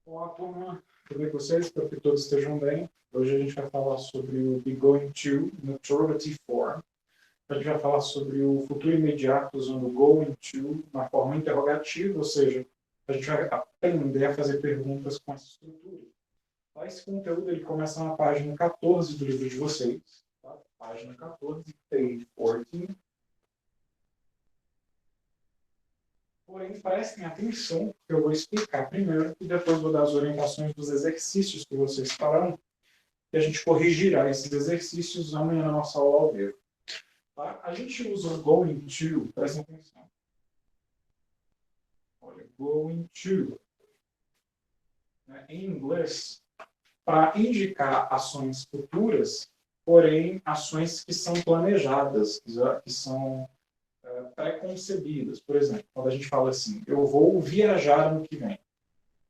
Olá, turma. Tudo bem com vocês? Espero que todos estejam bem. Hoje a gente vai falar sobre o be going to no interrogative form. A gente vai falar sobre o futuro imediato usando o going to na forma interrogativa, ou seja, a gente vai aprender a fazer perguntas com essa estrutura. Tá? Esse conteúdo ele começa na página 14 do livro de vocês. Tá? Página 14, page 14. Porém, prestem atenção, que eu vou explicar primeiro e depois vou dar as orientações dos exercícios que vocês farão e a gente corrigirá esses exercícios amanhã na nossa aula ao vivo. Tá? A gente usa o going to, prestem atenção. Olha, going to. Né, em inglês, para indicar ações futuras, porém ações que são planejadas, que são pré-concebidas. Por exemplo, quando a gente fala assim, eu vou viajar ano que vem.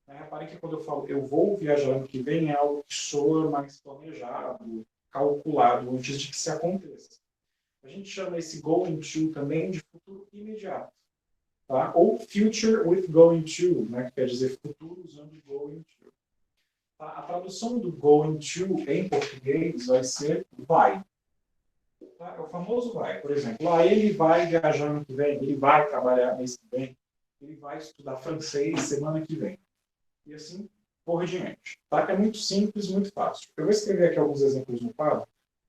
Reparem que quando eu falo eu vou viajar ano que vem, é algo que soa mais planejado, calculado, antes de que se aconteça. A gente chama esse going to também de futuro imediato. Tá? Ou future with going to, né? Que quer dizer futuro usando going to. Tá? A tradução do going to em português vai ser vai. Tá? É o famoso vai. Por exemplo, ele vai viajar ano que vem, ele vai trabalhar mês que vem, ele vai estudar francês semana que vem. E assim por diante. Tá? É muito simples, muito fácil. Eu vou escrever aqui alguns exemplos no quadro.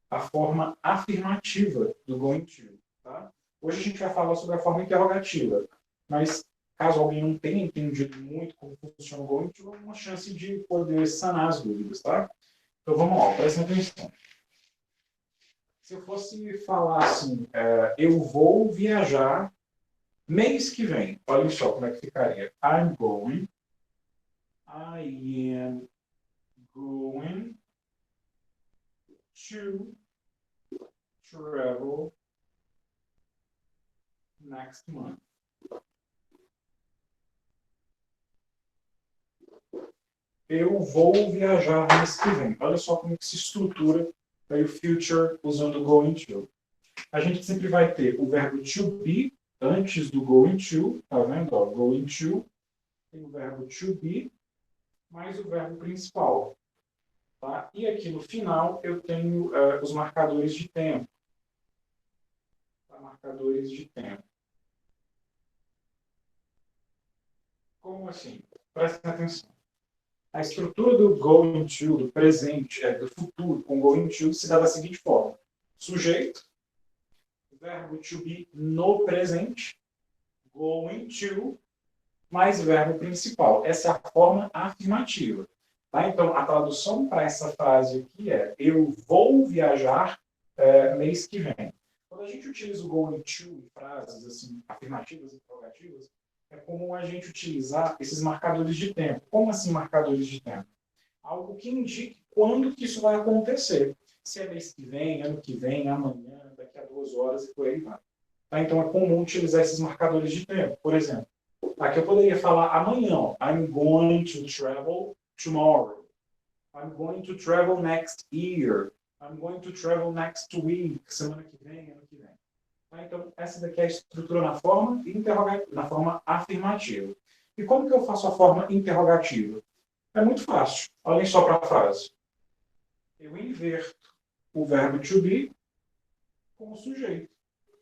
A forma afirmativa do going to. Tá? Hoje a gente vai falar sobre a forma interrogativa, mas caso alguém não tenha entendido muito como funciona o going to, é uma chance de poder sanar as dúvidas. Tá? Então vamos lá, prestem atenção. Se eu fosse falar assim, eu vou viajar mês que vem, olha só como é que ficaria. I am going to travel next month. Eu vou viajar mês que vem. Olha só como que se estrutura aí o future usando o going to. A gente sempre vai ter o verbo to be antes do going to, tá vendo? Ó, going to, tem o verbo to be, mais o verbo principal. Tá? E aqui no final eu tenho os marcadores de tempo. Tá? Marcadores de tempo. Como assim? Prestem atenção. A estrutura do going to, do presente, do futuro, com going to, se dá da seguinte forma. Sujeito, verbo to be no presente, going to, mais verbo principal. Essa é a forma afirmativa. Tá? Então, a tradução para essa frase aqui é eu vou viajar mês que vem. Quando a gente utiliza o going to em frases assim, afirmativas e interrogativas, é comum a gente utilizar esses marcadores de tempo. Como assim marcadores de tempo? Algo que indique quando que isso vai acontecer. Se é mês que vem, ano que vem, amanhã, daqui a 2 horas e por aí vai. Tá? Então é comum utilizar esses marcadores de tempo. Por exemplo, aqui eu poderia falar amanhã. Ó, I'm going to travel tomorrow. I'm going to travel next year. I'm going to travel next week. Semana que vem, ano que vem. Então, essa daqui é a estrutura na forma interrogativa, na forma afirmativa. E como que eu faço a forma interrogativa? É muito fácil. Olhem só para a frase. Eu inverto o verbo to be com o sujeito.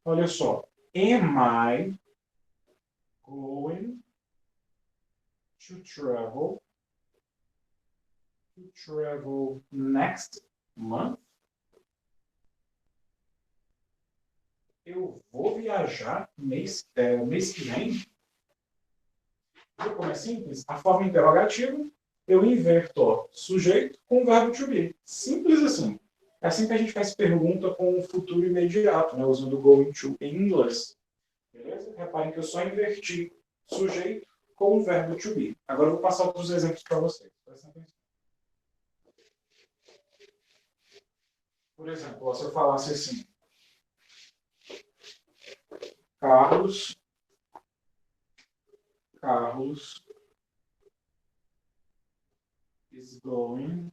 Olha só. Am I going to travel next month? Eu vou viajar mês que vem? Viu como é simples? A forma interrogativa, eu inverto ó, sujeito com o verbo to be. Simples assim. É assim que a gente faz pergunta com o futuro imediato, né, usando o going to em inglês. Beleza? Reparem que eu só inverti sujeito com o verbo to be. Agora eu vou passar outros exemplos para vocês. Presta atenção. Por exemplo, se eu falasse assim, Carlos is going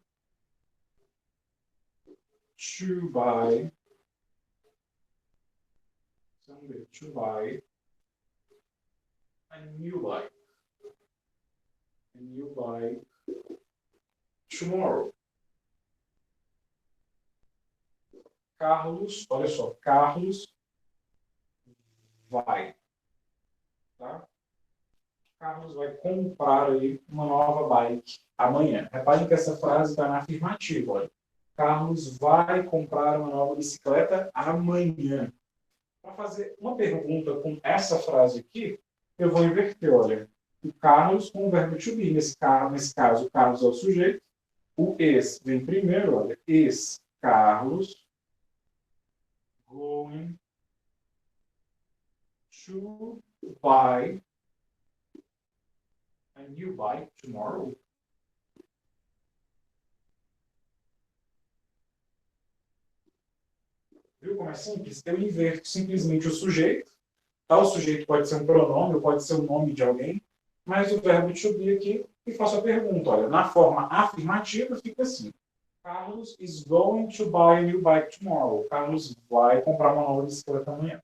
to buy a new bike. tomorrow. Carlos, olha só, Carlos vai, tá? Carlos vai comprar aí uma nova bike amanhã. Reparem que essa frase está na afirmativa, olha. Carlos vai comprar uma nova bicicleta amanhã. Para fazer uma pergunta com essa frase aqui, eu vou inverter, olha. O Carlos com o verbo to be. Nesse caso, o Carlos é o sujeito. O is vem primeiro, olha. Is Carlos going to buy a new bike tomorrow? Viu como é simples? Eu inverto simplesmente o sujeito. Tá? O sujeito pode ser um pronome, ou pode ser o nome de alguém, mas o verbo to be aqui, e faço a pergunta. Olha, na forma afirmativa fica assim. Carlos is going to buy a new bike tomorrow. Carlos vai comprar uma nova bicicleta amanhã.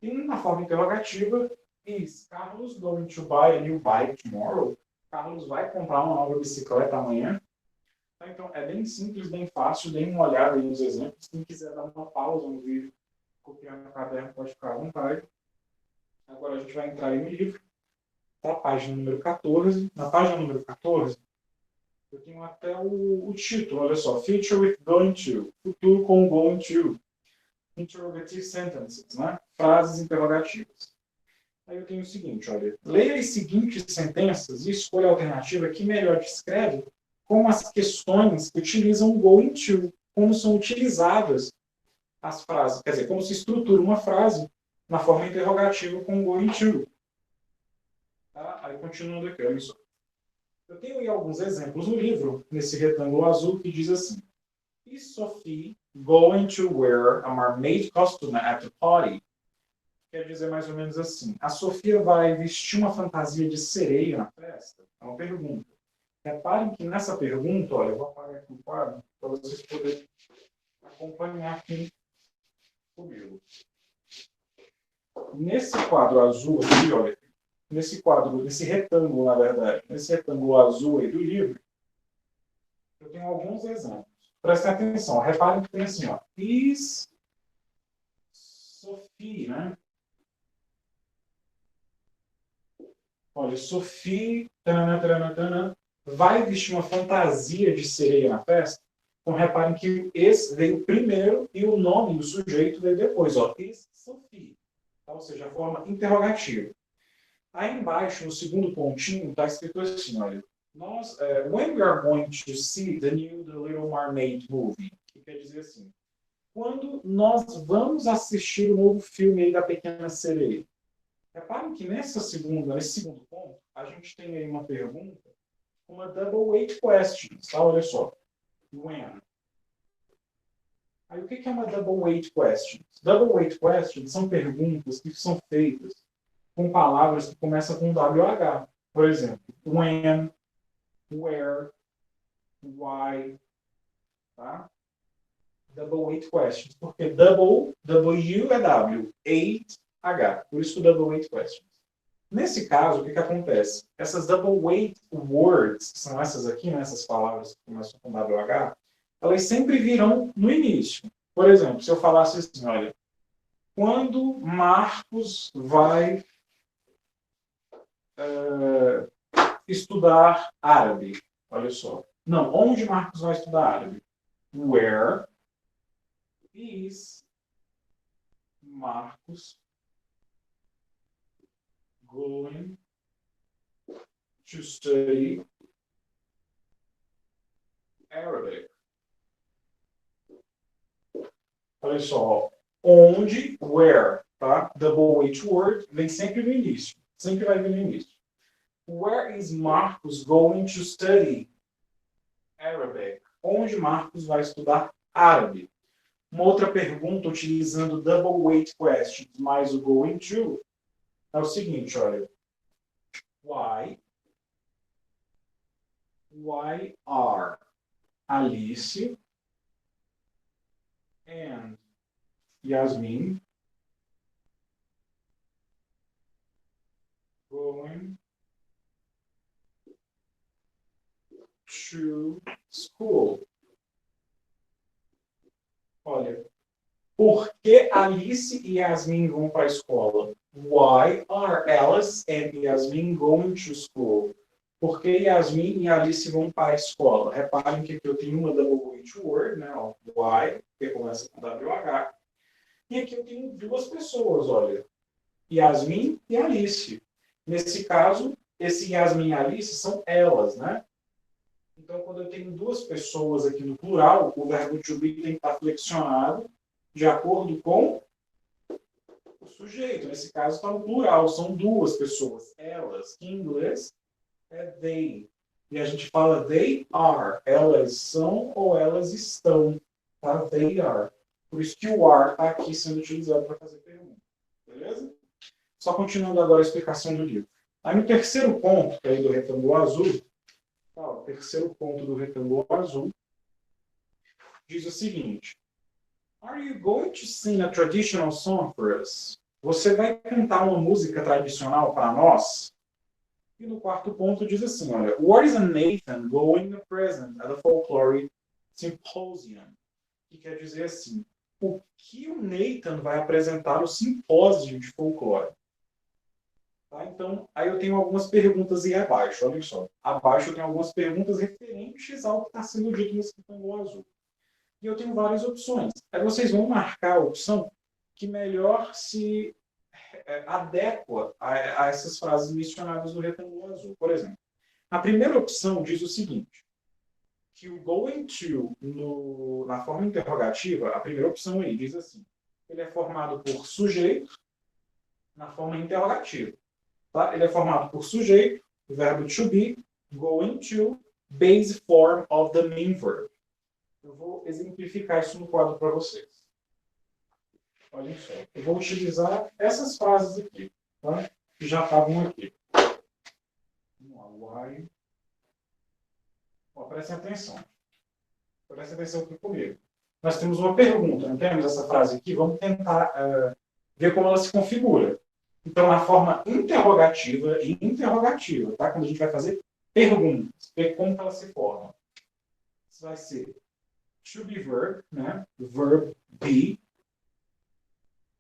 E na forma interrogativa, is Carlos going to buy a new bike tomorrow? Carlos vai comprar uma nova bicicleta amanhã? Então, é bem simples, bem fácil. Dê uma olhada aí nos exemplos. Quem quiser dar uma pausa no vídeo, copiar no caderno, pode ficar à vontade. Agora a gente vai entrar aí no livro, tá? Página número 14. Na página número 14, eu tenho até o título, olha só. Future with going to. Futuro com going to. Interrogative sentences, né? Frases interrogativas. Aí eu tenho o seguinte, olha. Leia as seguintes sentenças e escolha a alternativa que melhor descreve como as questões utilizam o going to, como são utilizadas as frases, quer dizer, como se estrutura uma frase na forma interrogativa com going to. Tá? Aí continuando aqui, olha só. Eu tenho aí alguns exemplos no livro, nesse retângulo azul, que diz assim: Is Sophie going to wear a mermaid costume at the party? Quer dizer mais ou menos assim: a Sofia vai vestir uma fantasia de sereia na festa? É uma pergunta. Reparem que nessa pergunta, olha, eu vou apagar aqui o quadro para vocês poderem acompanhar aqui comigo. Nesse quadro azul aqui, olha, nesse retângulo, na verdade, nesse retângulo azul aí do livro, eu tenho alguns exemplos. Prestem atenção, reparem que tem assim, ó, is Sophie, né? Olha, Sophie, tanana, tanana, tanana, vai vestir uma fantasia de sereia na festa? Então, reparem que esse veio primeiro e o nome do sujeito veio depois. Ó, is Sophie. Tá? Ou seja, a forma interrogativa. Aí embaixo, no segundo pontinho, está escrito assim, olha. When we are going to see the new The Little Mermaid movie. Que quer dizer assim. Quando nós vamos assistir o novo filme aí da Pequena Sereia. Reparem que nesse segundo ponto, a gente tem aí uma pergunta, uma double weight question, tá? Olha só. When. Aí o que é uma double weight question? Double weight questions são perguntas que são feitas com palavras que começam com WH. Por exemplo, when, where, why, tá? Double weight questions. Porque double, W é W, eight, H. Por isso double weight questions. Nesse caso, o que acontece? Essas double weight words, que são essas aqui, né, essas palavras que começam com WH, elas sempre virão no início. Por exemplo, se eu falasse assim, olha, quando Marcos vai estudar árabe? Olha só. Não, onde Marcos vai estudar árabe? Where is Marcos going to study Arabic? Olha só, onde, where, tá? Double weight word vem sempre no início. Sempre vai vir no início. Where is Marcos going to study Arabic? Onde Marcos vai estudar árabe? Uma outra pergunta utilizando double weight questions mais o going to é o seguinte, olha. Why are Alice and Yasmin going to school. Olha, por que Alice e Yasmin vão para a escola? Why are Alice and Yasmin going to school? Por que Yasmin e Alice vão para a escola? Reparem que aqui eu tenho uma double H word, né? Ó, why, que começa com WH. E aqui eu tenho duas pessoas, olha. Yasmin e Alice. Nesse caso, esse Yasmin e Alice são elas, né? Então, quando eu tenho duas pessoas aqui no plural, o verbo to be tem que estar flexionado de acordo com o sujeito. Nesse caso, está no plural, são duas pessoas, elas, que em inglês é they. E a gente fala they are, elas são ou elas estão, tá? They are. Por isso que o are está aqui sendo utilizado para fazer pergunta. Beleza? Só continuando agora a explicação do livro. Aí no terceiro ponto, que é do retângulo azul, tá, o terceiro ponto do retângulo azul, diz o seguinte: Are you going to sing a traditional song for us? Você vai cantar uma música tradicional para nós? E no quarto ponto diz assim, olha, What is a Nathan going to present at a folklore symposium? Que quer dizer assim, o que o Nathan vai apresentar no simpósio de folclore? Tá? Então, aí eu tenho algumas perguntas aí abaixo, olha só. Abaixo eu tenho algumas perguntas referentes ao que está sendo dito nesse retângulo azul. E eu tenho várias opções. Aí vocês vão marcar a opção que melhor se adequa a essas frases mencionadas no retângulo azul. Por exemplo, a primeira opção diz o seguinte, que o going to, na forma interrogativa, a primeira opção aí diz assim, ele é formado por sujeito na forma interrogativa. Tá? Ele é formado por sujeito, verbo to be, going to, base form of the main verb. Eu vou exemplificar isso no quadro para vocês. Olhem só. Eu vou utilizar essas frases aqui, tá? Que já estavam aqui. Vamos lá. Why? Ó, prestem atenção. Prestem atenção aqui comigo. Nós temos uma pergunta, não temos essa frase aqui? Vamos tentar ver como ela se configura. Então, na forma interrogativa e interrogativa, tá? Quando a gente vai fazer perguntas, ver como ela se forma. Isso vai ser to be verb, né? Verb be.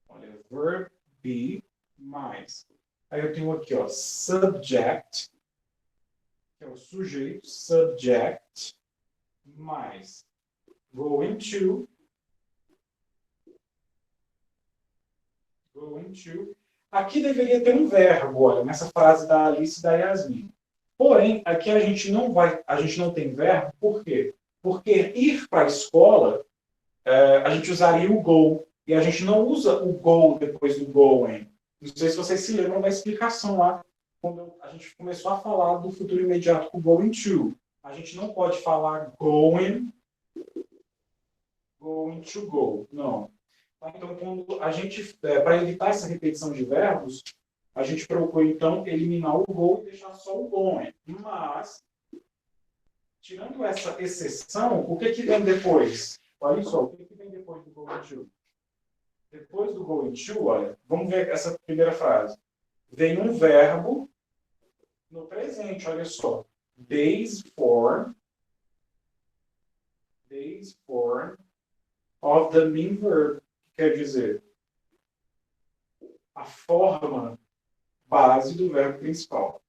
Olha, verb be mais. Aí eu tenho aqui, ó, subject, que é o sujeito, subject, mais going to, Aqui deveria ter um verbo, olha, nessa frase da Alice e da Yasmin. Porém, aqui a gente não tem verbo, por quê? Porque ir para a escola, a gente usaria o go, e a gente não usa o go depois do going. Não sei se vocês se lembram da explicação lá, quando a gente começou a falar do futuro imediato com going to. A gente não pode falar going to go. Não. Então, quando a gente, para evitar essa repetição de verbos, a gente procura, então, eliminar o go e deixar só o going. Mas, tirando essa exceção, o que vem depois? Olha só, o que vem depois do going to? Depois do going to, olha, vamos ver essa primeira frase. Vem um verbo no presente, olha só. Base form of the main verb. Quer dizer, a forma base do verbo principal.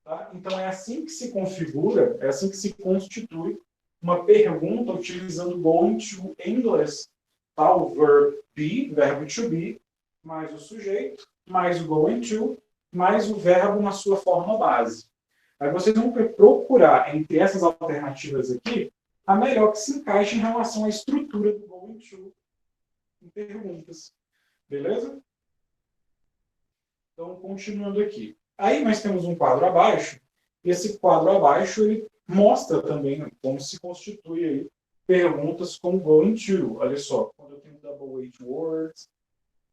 Tá? Então, é assim que se configura, é assim que se constitui uma pergunta utilizando going to em inglês. Tá? O verb be, verbo to be, mais o sujeito, mais o going to, mais o verbo na sua forma base. Aí vocês vão procurar, entre essas alternativas aqui, a melhor que se encaixe em relação à estrutura do going to em perguntas. Beleza? Então, continuando aqui. Aí nós temos um quadro abaixo. Esse quadro abaixo ele mostra também como se constitui aí perguntas com going to. Olha só, quando eu tenho double H words,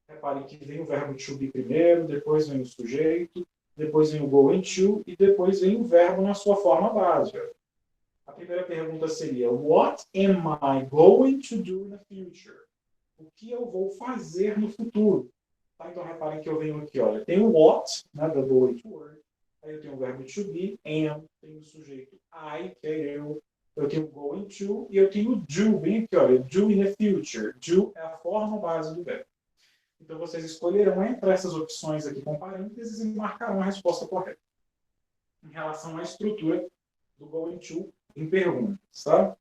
reparem que vem o verbo to be primeiro, depois vem o sujeito, depois vem o going to e depois vem o verbo na sua forma básica. A primeira pergunta seria, what am I going to do in the future? O que eu vou fazer no futuro? Tá? Então, reparem que eu venho aqui, olha, tem o what, né, double H word. Aí eu tenho o verbo to be, am, tenho o sujeito I, que é eu tenho going to, e eu tenho do, bem aqui, olha, do in the future. Do é a forma base do verbo. Então, vocês escolherão entre essas opções aqui com parênteses e marcarão a resposta correta. Em relação à estrutura do going to em perguntas, tá?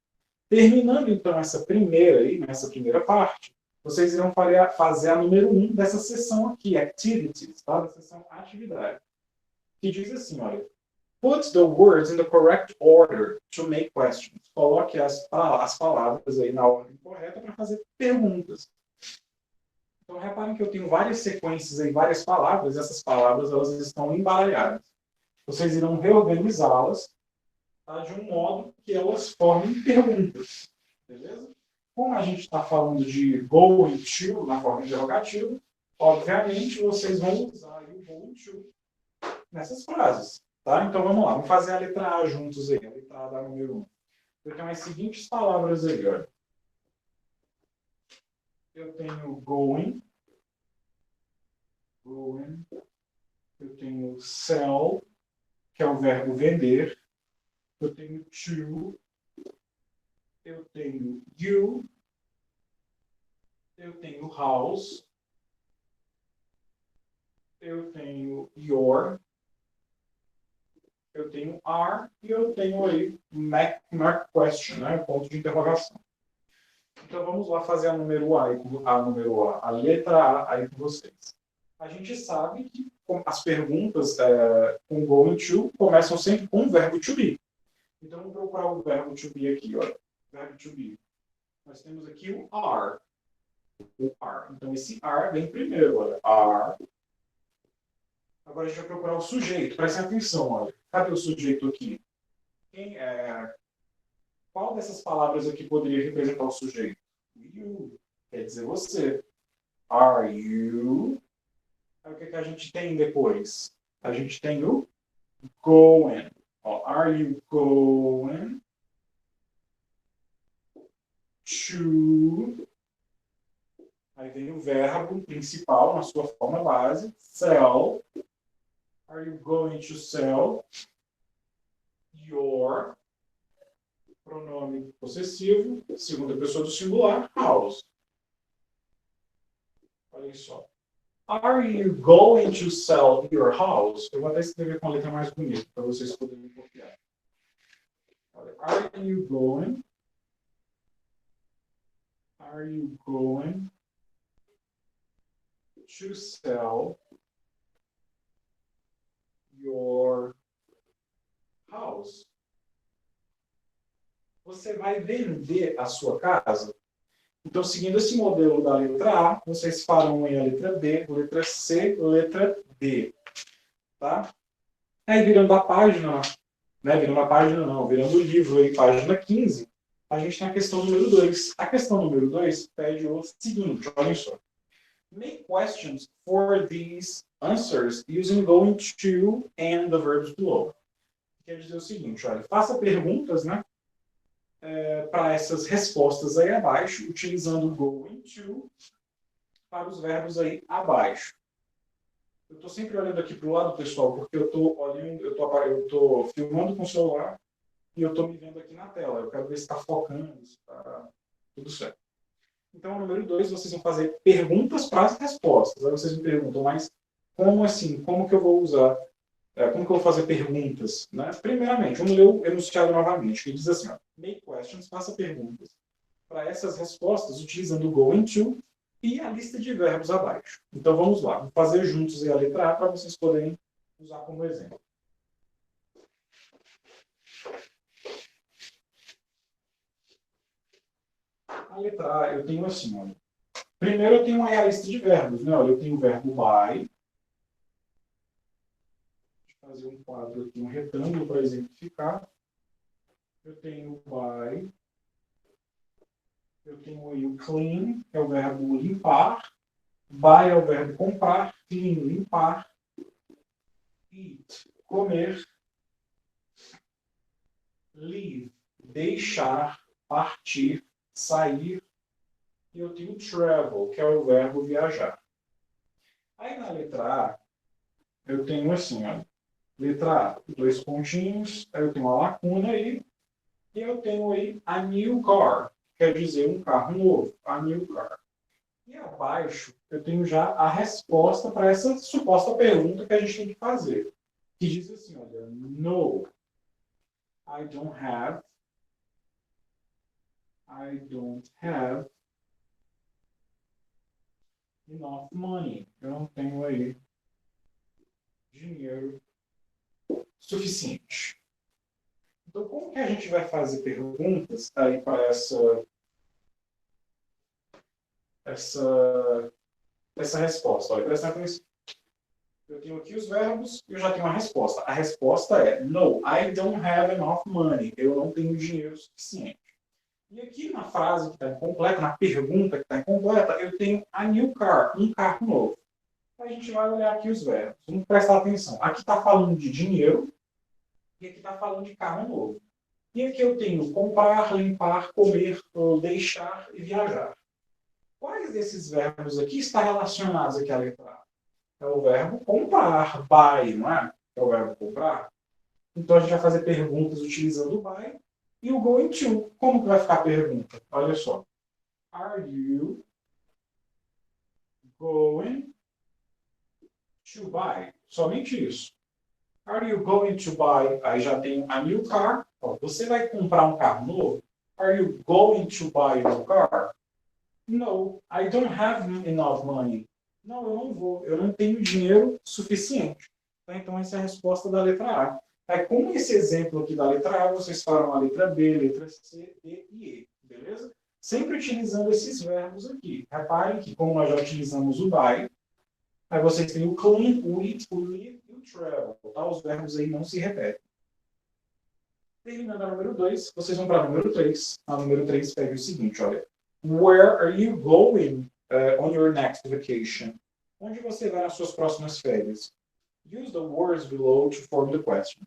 Terminando, então, essa primeira parte, vocês irão fazer a número 1 dessa sessão aqui, Activities, tá? Da sessão Atividade. Que diz assim, olha, put the words in the correct order to make questions. Coloque as palavras aí na ordem correta para fazer perguntas. Então, reparem que eu tenho várias sequências aí, várias palavras, e essas palavras elas estão embaralhadas. Vocês irão reorganizá-las, tá, de um modo que elas formem perguntas. Beleza? Como a gente está falando de going to na forma interrogativa, obviamente vocês vão usar o going to nessas frases. Tá? Então vamos lá, vamos fazer a letra A juntos aí, a letra A da número 1. Eu tenho as seguintes palavras aí, olha. Eu tenho going, eu tenho sell, que é o verbo vender, eu tenho to, eu tenho you, eu tenho house, eu tenho your, eu tenho are e eu tenho aí mark question, né? Ponto de interrogação. Então vamos lá fazer a número A, a letra A aí com vocês. A gente sabe que as perguntas com going to começam sempre com o verbo to be. Então vamos procurar o verbo to be aqui, olha. Verbo to be. Nós temos aqui o are. O are. Então esse are vem primeiro, olha. Are. Agora a gente vai procurar o sujeito. Prestem atenção, olha. Cadê o sujeito aqui? Qual dessas palavras aqui poderia representar o sujeito? You. Quer dizer você. Are you? Aí o que a gente tem depois? A gente tem o going. Ó, are you going to... Aí vem o verbo principal na sua forma base. Sell. Are you going to sell your... Pronome possessivo, segunda pessoa do singular, house. Olha só. Are you going to sell your house? Eu vou até escrever com a letra mais bonita, para vocês poderem copiar. Olha, are you going to sell your house? Você vai vender a sua casa? Então, seguindo esse modelo da letra A, vocês farão aí a letra B, letra C, letra D. Tá? Aí, virando a página, né? Virando a página não, virando o livro aí, página 15, a gente tem a questão número 2. A questão número 2 pede o seguinte, olhem só. Make questions for these answers using going to and the verbs below. Quer dizer o seguinte, olha, faça perguntas, né? Para essas respostas aí abaixo, utilizando o going to para os verbos aí abaixo. Eu estou sempre olhando aqui para o lado, pessoal, porque eu estou filmando com o celular e eu estou me vendo aqui na tela. Eu quero ver se está focando, se está tudo certo. Então, número 2, vocês vão fazer perguntas para as respostas. Aí vocês me perguntam, mas como assim? Como que eu vou usar? Como que eu vou fazer perguntas? Né? Primeiramente, vamos ler o enunciado novamente, que diz assim, ó, make questions, faça perguntas para essas respostas utilizando o going to e a lista de verbos abaixo. Então vamos lá, vamos fazer juntos a letra A para vocês poderem usar como exemplo. A letra A eu tenho assim, olha. Primeiro eu tenho aí a lista de verbos, né? Olha, eu tenho o verbo by. Fazer um quadro aqui, um retângulo para exemplificar. Eu tenho o buy. Eu tenho aí o clean, que é o verbo limpar. Buy é o verbo comprar. Clean, limpar. Eat, comer. Leave, deixar, partir, sair. E eu tenho travel, que é o verbo viajar. Aí na letra A, eu tenho assim, olha. Letra A, dois pontinhos, aí eu tenho uma lacuna aí, e eu tenho aí a new car, quer dizer um carro novo, a new car. E abaixo eu tenho já a resposta para essa suposta pergunta que a gente tem que fazer. Que diz assim, olha, no, I don't have enough money. Eu não tenho aí dinheiro suficiente. Então, como que a gente vai fazer perguntas aí para essa resposta? Olha, presta atenção. Eu tenho aqui os verbos e eu já tenho a resposta. A resposta é no, I don't have enough money. Eu não tenho dinheiro suficiente. E aqui na frase que está incompleta, na pergunta que está incompleta, eu tenho a new car, um carro novo. A gente vai olhar aqui os verbos. Vamos prestar atenção. Aqui está falando de dinheiro e aqui está falando de carro novo. E aqui eu tenho comprar, limpar, comer, deixar e viajar. Quais desses verbos aqui estão relacionados aqui à letra A? É o verbo comprar, buy, não é? É o verbo comprar. Então a gente vai fazer perguntas utilizando o buy e o going to. Como que vai ficar a pergunta? Olha só. Are you going to buy? Somente isso. Are you going to buy? Aí já tem a new car. Ó, você vai comprar um carro novo? Are you going to buy a new car? No, I don't have enough money. Não, eu não vou. Eu não tenho dinheiro suficiente. Então, essa é a resposta da letra A. Aí, com esse exemplo aqui da letra A, vocês falam a letra B, letra C, D e E. Beleza? Sempre utilizando esses verbos aqui. Reparem que, como nós já utilizamos o buy, aí vocês têm o clean, o eat, o live e o travel. Tá? Os verbos aí não se repetem. Terminando a número 2, vocês vão para a número 3. A número 3 pega o seguinte, olha. Where are you going on your next vacation? Onde você vai nas suas próximas férias? Use the words below to form the questions.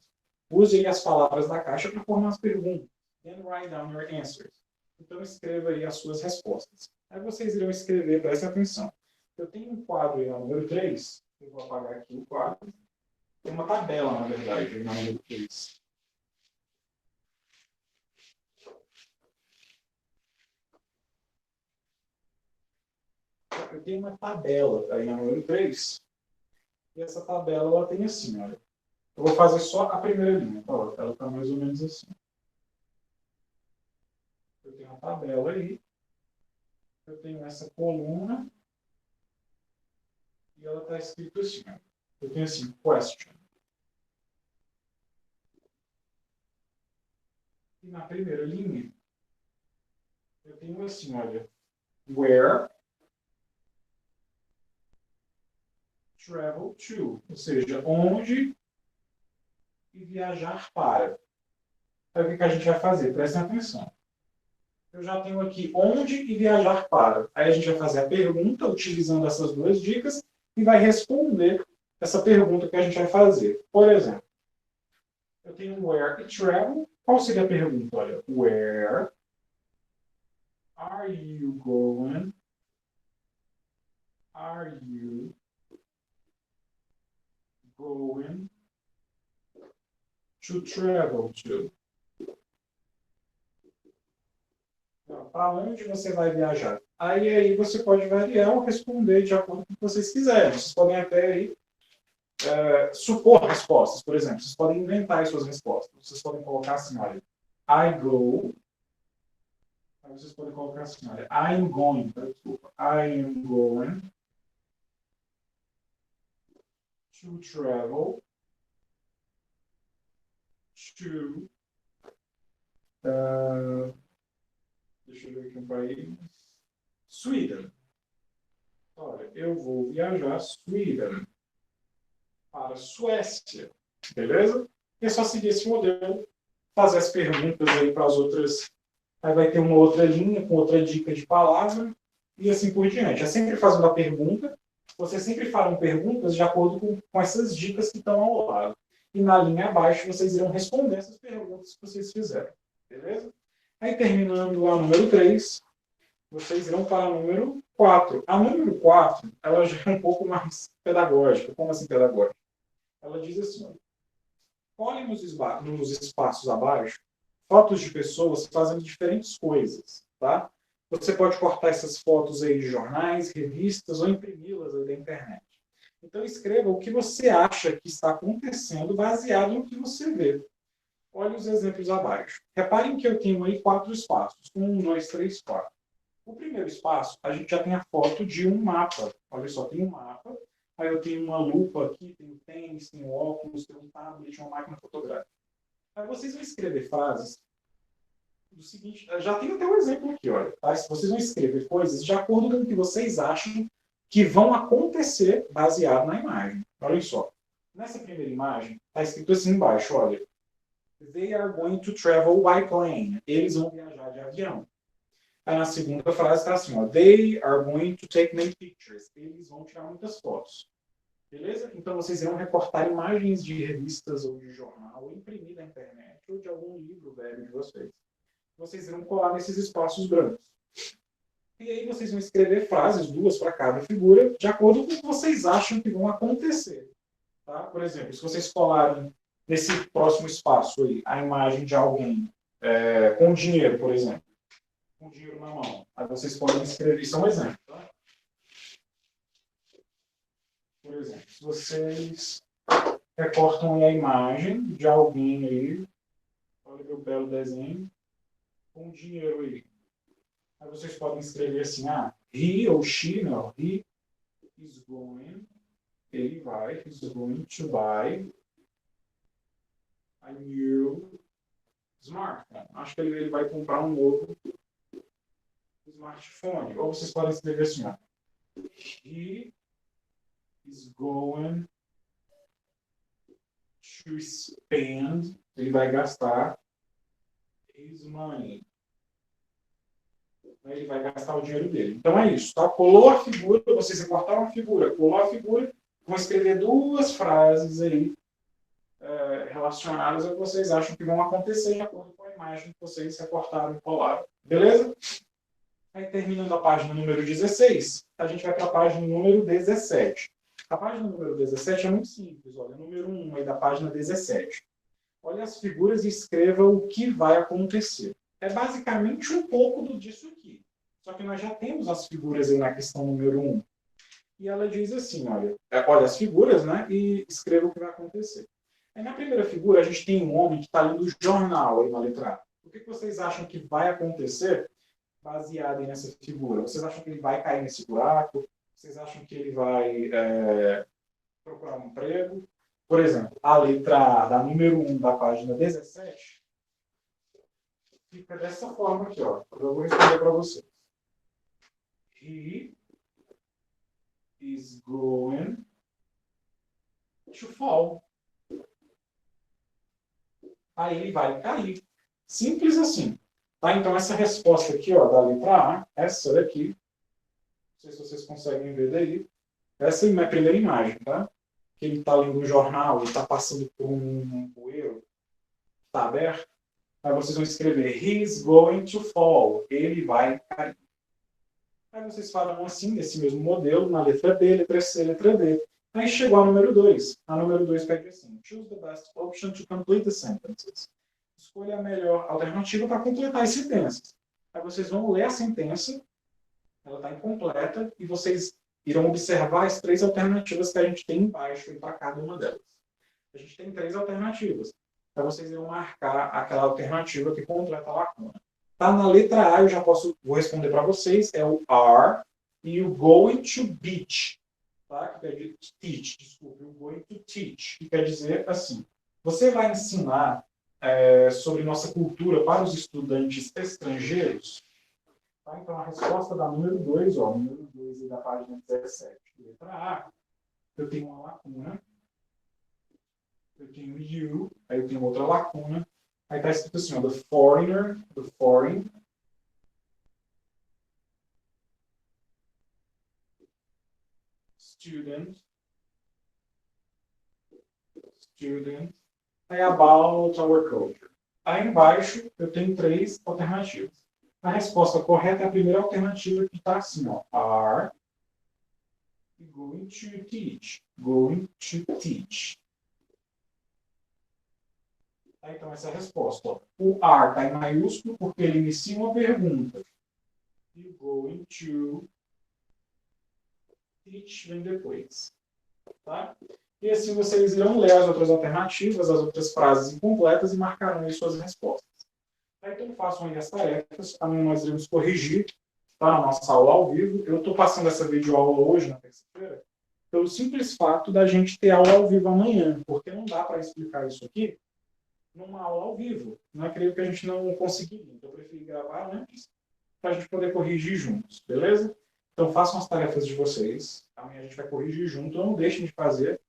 Use as palavras da caixa para formar as perguntas. Then write down your answers. Então escreva aí as suas respostas. Aí vocês irão escrever, prestem atenção. Eu tenho um quadro aí na número 3. Eu vou apagar aqui o quadro. Tem uma tabela, na verdade, na número 3. Eu tenho uma tabela aí na número 3. E essa tabela ela tem assim, olha. Eu vou fazer só a primeira linha. Ó, ela está mais ou menos assim. Eu tenho uma tabela aí. Eu tenho essa coluna. E ela está escrito assim. Ó. Eu tenho assim, question. E na primeira linha, eu tenho assim, olha. Where travel to. Ou seja, onde e viajar para. Então, o que a gente vai fazer? Prestem atenção. Eu já tenho aqui onde e viajar para. Aí a gente vai fazer a pergunta utilizando essas duas dicas e vai responder essa pergunta que a gente vai fazer. Por exemplo, eu tenho where e travel. Qual seria a pergunta? Olha, where are you going? Are you going to travel to? Para onde você vai viajar? Aí você pode variar ou responder de acordo com o que vocês quiserem. Vocês podem até aí, supor respostas, por exemplo. Vocês podem inventar as suas respostas. Vocês podem colocar assim, olha, I go. Aí vocês podem colocar assim, olha, I'm going. Desculpa. I am going to travel to... deixa eu ver aqui um país. Sweden. Olha, eu vou viajar Sweden para a Suécia. Beleza? E é só seguir esse modelo, fazer as perguntas aí para as outras. Aí vai ter uma outra linha com outra dica de palavra e assim por diante. É sempre fazendo a pergunta. Vocês sempre falam perguntas de acordo com essas dicas que estão ao lado. E na linha abaixo vocês irão responder essas perguntas que vocês fizeram. Beleza? Aí terminando a número 3, vocês irão para a número 4. A número 4, ela já é um pouco mais pedagógica. Como assim pedagógica? Ela diz assim, Olhem nos espaços abaixo, fotos de pessoas fazendo diferentes coisas, tá? Você pode cortar essas fotos aí de jornais, revistas ou imprimi-las aí da internet. Então escreva o que você acha que está acontecendo baseado no que você vê. Olhe os exemplos abaixo. Reparem que eu tenho aí 4 espaços. 1, 2, 3, 4. O primeiro espaço, a gente já tem a foto de um mapa. Olha só, tem um mapa. Aí eu tenho uma lupa aqui, tenho tênis, tenho óculos, tenho um tablet, uma máquina fotográfica. Aí vocês vão escrever frases do seguinte, já tem até um exemplo aqui, olha. Tá? Vocês vão escrever coisas de acordo com o que vocês acham que vão acontecer baseado na imagem. Olha só. Nessa primeira imagem, está escrito assim embaixo, olha. They are going to travel by plane. Eles vão viajar de avião. Aí na segunda frase está assim, ó. They are going to take many pictures. Eles vão tirar muitas fotos. Beleza? Então vocês irão recortar imagens de revistas ou de jornal, ou imprimir na internet, ou de algum livro velho de vocês. Vocês irão colar nesses espaços brancos. E aí vocês vão escrever frases, 2 para cada figura, de acordo com o que vocês acham que vão acontecer. Tá? Por exemplo, se vocês colarem nesse próximo espaço aí, a imagem de alguém com dinheiro, por exemplo, com dinheiro na mão, aí vocês podem escrever, isso é um exemplo. Tá? Por exemplo, se vocês recortam a imagem de alguém aí, olha meu belo desenho, com dinheiro aí. Aí vocês podem escrever assim, he ou she, não, he is going, ele vai, he's going to buy a new smartphone. Acho que ele vai comprar um novo smartphone. Ou vocês podem escrever assim, he is going to spend, ele vai gastar his money. Ele vai gastar o dinheiro dele. Então é isso, tá? Colou a figura, vocês recortaram a figura, colou a figura, vão escrever 2 frases aí relacionadas ao que vocês acham que vão acontecer de acordo com a imagem que vocês recortaram e colaram. Beleza? Aí terminando a página número 16, a gente vai para a página número 17. A página número 17 é muito simples, olha, número 1 aí da página 17. Olha as figuras e escreva o que vai acontecer. É basicamente um pouco disso aqui. Só que nós já temos as figuras aí na questão número 1. E ela diz assim, olha as figuras, né, e escreva o que vai acontecer. Aí na primeira figura, a gente tem um homem que está lendo o jornal aí na letra A. O que vocês acham que vai acontecer baseado nessa figura? Vocês acham que ele vai cair nesse buraco? Vocês acham que ele vai procurar um emprego? Por exemplo, a letra A da número 1 da página 17 fica dessa forma aqui, ó. Eu vou responder para vocês. He is going to fall. Aí ele vai cair. Simples assim. Tá? Então, essa resposta aqui, ó, da letra A, essa daqui, não sei se vocês conseguem ver daí, essa é a primeira imagem, tá? Que ele está lendo um jornal, ele está passando por um bueiro, está aberto. Aí vocês vão escrever, he's going to fall. Ele vai cair. Aí vocês falam assim, nesse mesmo modelo, na letra B, letra C, letra D. Aí chegou a número 2. A número 2 pede assim, choose the best option to complete the sentences. Escolha a melhor alternativa para completar as sentenças. Aí vocês vão ler a sentença, ela está incompleta, e vocês irão observar as 3 alternativas que a gente tem embaixo para cada uma delas. A gente tem 3 alternativas. Aí vocês irão marcar aquela alternativa que completa a lacuna. Tá na letra A, eu já vou responder para vocês, é o are e o going to beach. Tá? Que quer dizer teach, desculpe, o going to teach, que quer dizer assim, você vai ensinar sobre nossa cultura para os estudantes estrangeiros? Tá? Então, a resposta da número 2, ó, número 2 da página 17, letra A, eu tenho uma lacuna, eu tenho you, aí eu tenho outra lacuna, aí está escrito assim, ó, the foreign student, aí about our culture. Aí embaixo eu tenho 3 alternativas. A resposta correta é a primeira alternativa que está assim, ó, are going to teach. Going to teach. Tá? Então, essa é a resposta. Ó. O are está em maiúsculo porque ele inicia uma pergunta. You going to teach vem depois. Tá? E assim vocês irão ler as outras alternativas, as outras frases incompletas e marcarão aí suas respostas. Tá? Então, façam aí as tarefas. Amanhã nós iremos corrigir, tá? Na nossa aula ao vivo. Eu estou passando essa videoaula hoje, na terça-feira, pelo simples fato da gente ter aula ao vivo amanhã, porque não dá para explicar isso aqui numa aula ao vivo. Não é creio que a gente não conseguiria. Então, eu preferi gravar antes para a gente poder corrigir juntos, beleza? Então, façam as tarefas de vocês. Amanhã a gente vai corrigir junto. Não deixem de fazer,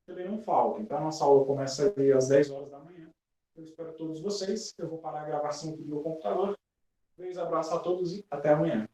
também não faltem. Então, a nossa aula começa aí às 10 horas da manhã. Eu espero todos vocês. Eu vou parar a gravação aqui do meu computador. Um beijo, abraço a todos e até amanhã.